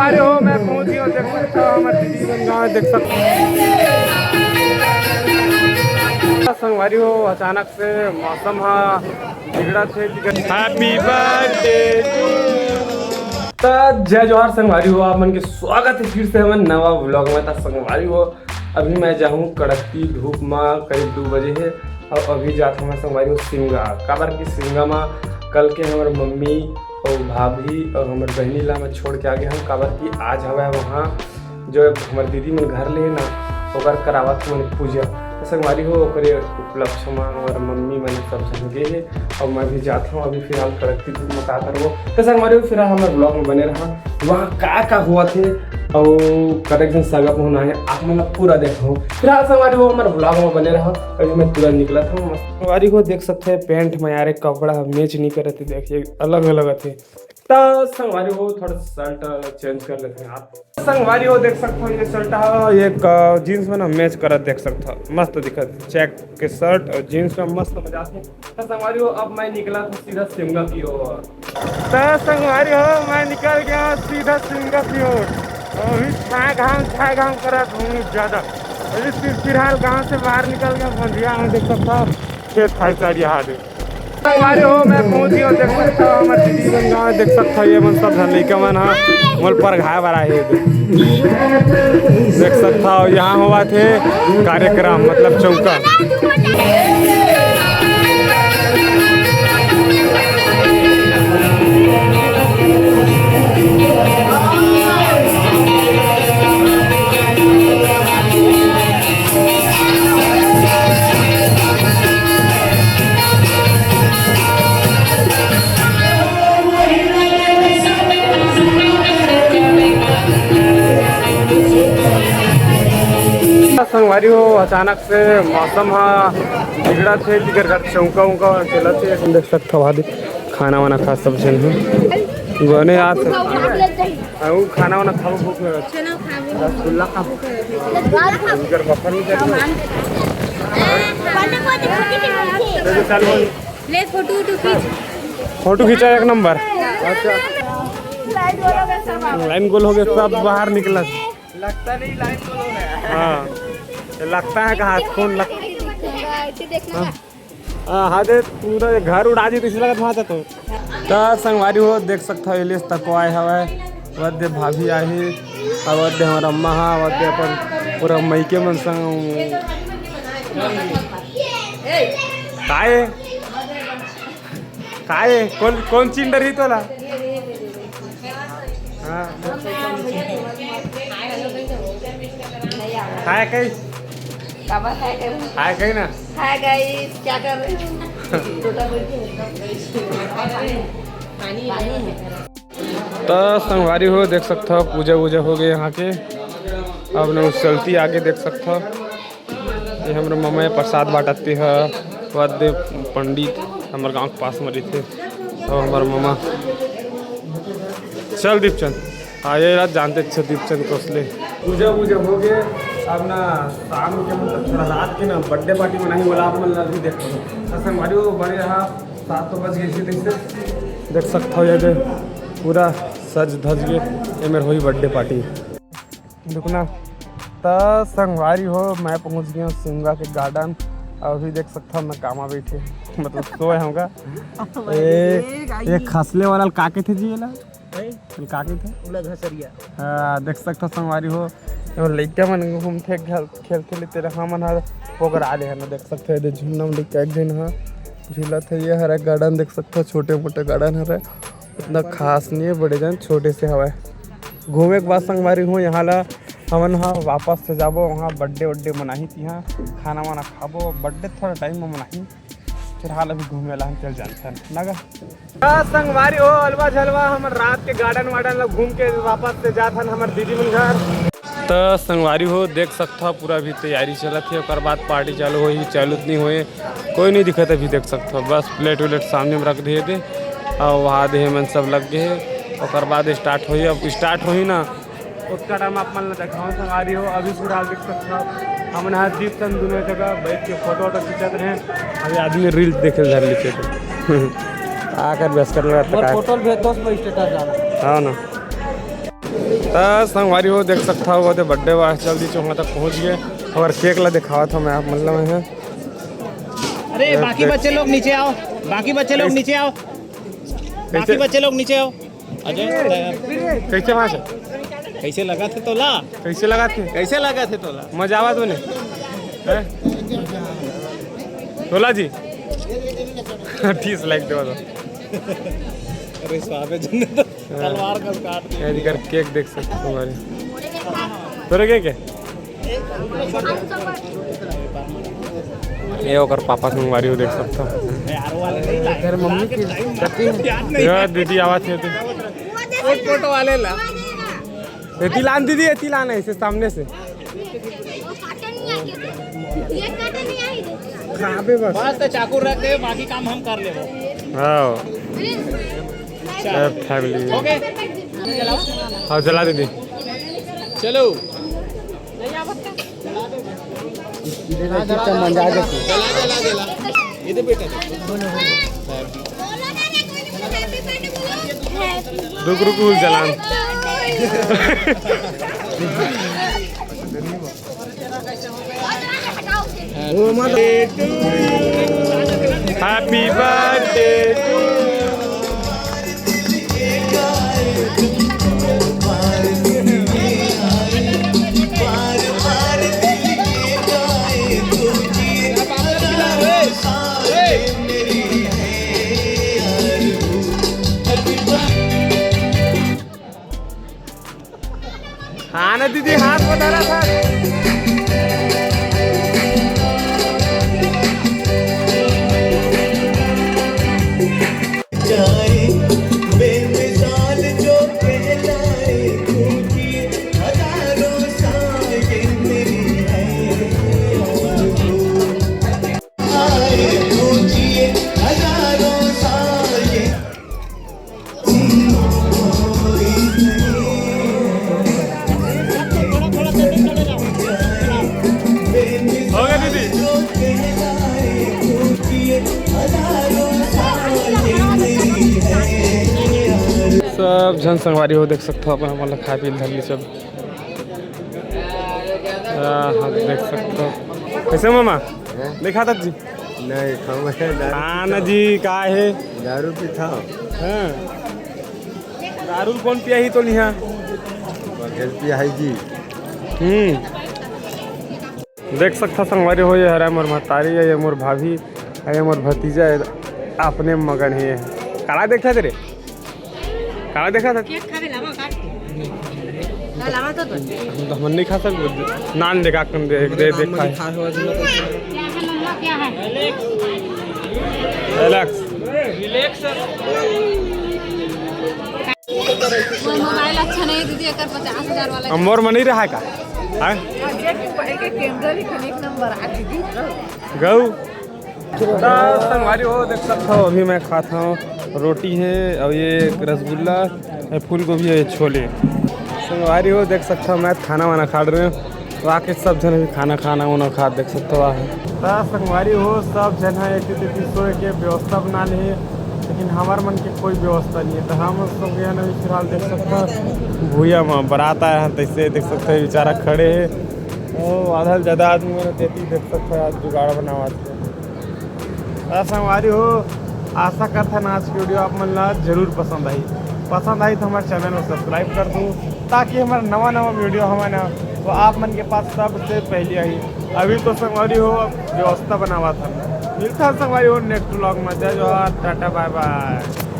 संगवारी हो मैं पहुंच गया देख सकते हो हमारे दीदी गाँव देख सकते हो संगवारी हो अचानक से मौसम बिगड़ा थे। हैप्पी बर्थडे जय जोहार संगवारी हो आप मन के स्वागत है फिर से हमारे नवा व्लॉग में। था संगवारी हो अभी मैं जाऊँ कड़कती धूप में करीब 2 बजे है और अभी जाता हूँ संगवारी हो सिंगा काबर की सिंगा में कल के हमारे मम्मी और भाभी और हमारे बहनी ला में छोड़ के आगे हम काबर की आज हवा वहाँ जो हमारे दीदी मन घर ले ना ओकर करावत मैंने पूजा संगवारी हो ओकरे उपलक्ष्य में हमारे मम्मी मैंने सब संगे है और मैं भी जाता हूँ अभी फिलहाल कड़कती धूप में का करबो तो संगवारी हो फिलहाल हमारे ब्लॉग में बने रहा वहाँ का हुआ थे और करेक्शन सागा पहुँचना है आप मतलब पूरा देखो फिलहाल संगवारी हो हमारे ब्लॉग में बने रहा अभी मैं तुरंत निकला था संगवारी को देख सकते हैं पेंट में यार कपड़ा मैच नहीं कर रहे थे देखिए अलग अलग थे तो संगवारी हो थोड़ा शर्ट चेंज कर लेते हैं आप संगवारी हो देख सकते हो ये शर्ट है ये जीन्स में ना मैच कर देख सकते हो मस्त दिखत चेक के शर्ट और जीन्स में मस्त मजा से तो संगवारी हो अब मैं निकला था सीधा शिमला की ओर तो संगवारी हो मैं निकल गया सीधा शिमला की ओर अभी छाए घाम करा घूमू ज़्यादा अभी फिलहाल गाँव से बाहर निकल गया बंधिया में देख सकता हूँ खेत खाई सारी यहाँ संगवारी हो मैं पहुंच गया देख सकता हूँ हमारे दीदी गाँव देख सकता हूँ ये मन सब लड़का मन मोल पर घाय बरा है देख सकता हूँ यहाँ हुआ थे कार्यक्रम मतलब चौका संगवारी हो अचानक से मौसम बिगड़ा थे जिगर घर चौका उका चला थे देख सकते हो खाना वाना खा सब जन गने आज खाना वाना खाओ भूख रसगुल्ला खा जिगर बफर में ले फोटो खींचा एक नंबर अच्छा लाइन गोल हो गया सब बाहर निकला लगता नहीं लाइन गोल हो गया हाँ लगता है कि हाथ कौन लगता हाँ दे पूरा घर उड़ा दी इसी लगा वहाँ तो संगवारी हो देख सकता हो इलिस तक आए हवा वद्य भाभी आई अवध्य हमारा अम्मा हाँ अवध्य अपन पूरा मैके मन संग काए कौन चिंडर ही तोला हाँ हाय कहीं हाय कहीं ना हाय गाइस क्या कर रहे तो संगवारी हो देख सकते हो पूजा वूजा हो गई यहाँ के अब न चलती आगे देख सकते हो ये हमारे मम्मा प्रसाद बांटती है वाद्य पंडित हमारे गांव के पास में रही थे तो हमारे मम्मा चल दीपचंद हाँ ये रात जानते थे दीपचंद कोसले पूजा वूजा हो गए अब ना शाम के मतलब थोड़ा रात के ना बर्थडे पार्टी मनाई बोला आप मतलब अभी देखो संगवारी हो बड़े रहा 7 बज गए थे देख सकते हो ये पूरा सज धज गए ये मेरे हुई बर्थडे पार्टी रुकना तो संगवारी हो मैं पहुंच गया सिंगा के गार्डन अभी देख सकता हूँ मैं कामा बैठे मतलब सोए होगा ये खसले वाला काके थे जी ये काके थे हाँ देख सकता संगवारी हो लड़का मन घूमते खेलते लेते रहा मन पोकर आ रहे हैं देख सकते हैं झूलना में एक दिन हाँ झूला था ये हरा गार्डन देख सकते हो छोटे मोटे गार्डन है इतना खास नहीं है बड़े जन छोटे से हवा घूमे के बाद संगवारी हूँ यहाँ ला हमन हाँ वापस से जाबो वहाँ बर्थडे वड्डे मनाही थी यहाँ खाना वाना खाबो बर्थडे थोड़ा टाइम में मनाही फिर हाल अभी घूमे ला हम चल जानते हैं नगा संगवारी हो अलवा झलवा हम रात के गार्डन वार्डन घूम के वापस से जात हन हमारे दीदी मन घर तो संगवारी हो देख सकता हो पूरा भी तैयारी चला थी और बाद पार्टी चालू हो चालू नहीं हुए कोई नहीं दिखा अभी देख सकते हो बस प्लेट व्लेट सामने में रख दिए थे और वहाँ दे मन सब लग गए और बाद स्टार्ट हुई अब स्टार्ट हुई ना उसका टाइम आप मन देखा संगवारी हो अभी फिलहाल देख सकते हो हमने हाथ दीप सन दोनों जगह बैठ के फोटो वोटो खींचते रहे अभी आदमी रील्स देखे धर लीचे आकर बस कर लगा फोटो भेज दो स्टेटस डाल हाँ ना तो संगवारी हो देख सकता हो तो बर्थडे वाह जल्दी से वहाँ तक पहुँच गए और केक ला दिखावा था मैं आप मतलब है। अरे बाकी बच्चे लोग नीचे आओ, बाकी बच्चे लोग नीचे आओ, बाकी बच्चे लोग नीचे आओ। अजय कैसे वहाँ से कैसे लगा थे तोला? कैसे लगा थे? कैसे लगा थे तोला? मजा आवा तूने तोला जी 30 लाइक दे दो। अरे स्वाद है तलवार का काट दिया। ये दिखर केक देख सकते हो हमारे तोरे केक है ये होकर पापा संगवारी हो देख सकता यार मम्मी की यार दीदी आवाज है फोटो वाले ला तिलान दीदी है तिलान है इसे सामने से खराब है बस तो चाकू रख दे, बाकी काम हम कर ले। हाँ फैमिली ओके हाँ चला दीदी चलो इधर बेटा रुक जलान हैप्पी बर्थडे हाँ ना दीदी हाथ बता रहा था सब जन संगवारी हो देख सकते हो अपन मतलब खा पी धरली सब हाँ देख सकते हो कैसे मामा देखा था जी नहीं हाँ ना जी का है दारू पी था हाँ दारू कौन पिया ही तो नहीं पिया जी देख सकता संगवारी हो ये हरा मोर महतारी है ये मोर भाभी है ये मोर भतीजा है अपने मगन है काला देखा तेरे काला देखा था हम नहीं खा सकते नान देखा कर देखा मोबाइल अच्छा नहीं दीदी अगर 50,000 वाला मोर में नहीं रहा का गऊ संगवारी हो देख सकते हो अभी मैं खाता हूँ रोटी है और ये रसगुल्ला है फूल गोभी है छोले संगवारी हो देख सकते हो मैं खाना वाना खा रहे हूँ तो आके सब जन भी खाना वाना खा देख सकते हो संगवारी हो सब जन है एक सोए के व्यवस्था बना ली लेकिन हमारे मन की कोई व्यवस्था नहीं है तो हम सब यहाँ अभी फिलहाल देख सकते हो भूया में बारात आया है तैसे देख सकते हो बेचारा खड़े है आधा से ज़्यादा आदमी मैंने देती देख सकते हो आज जुगाड़ बनावा संगवारी हो आशा करता ना आज की वीडियो आप मन जरूर पसंद आई तो हमारे चैनल को सब्सक्राइब कर दूँ ताकि हमारा नवा वीडियो हमारा तो आप मन के पास सबसे पहले आई अभी तो संगवारी हो व्यवस्था बनावा था मिलता संगवारी हो नेक्स्ट व्लॉग में जय जोहार टाटा बाय बाय।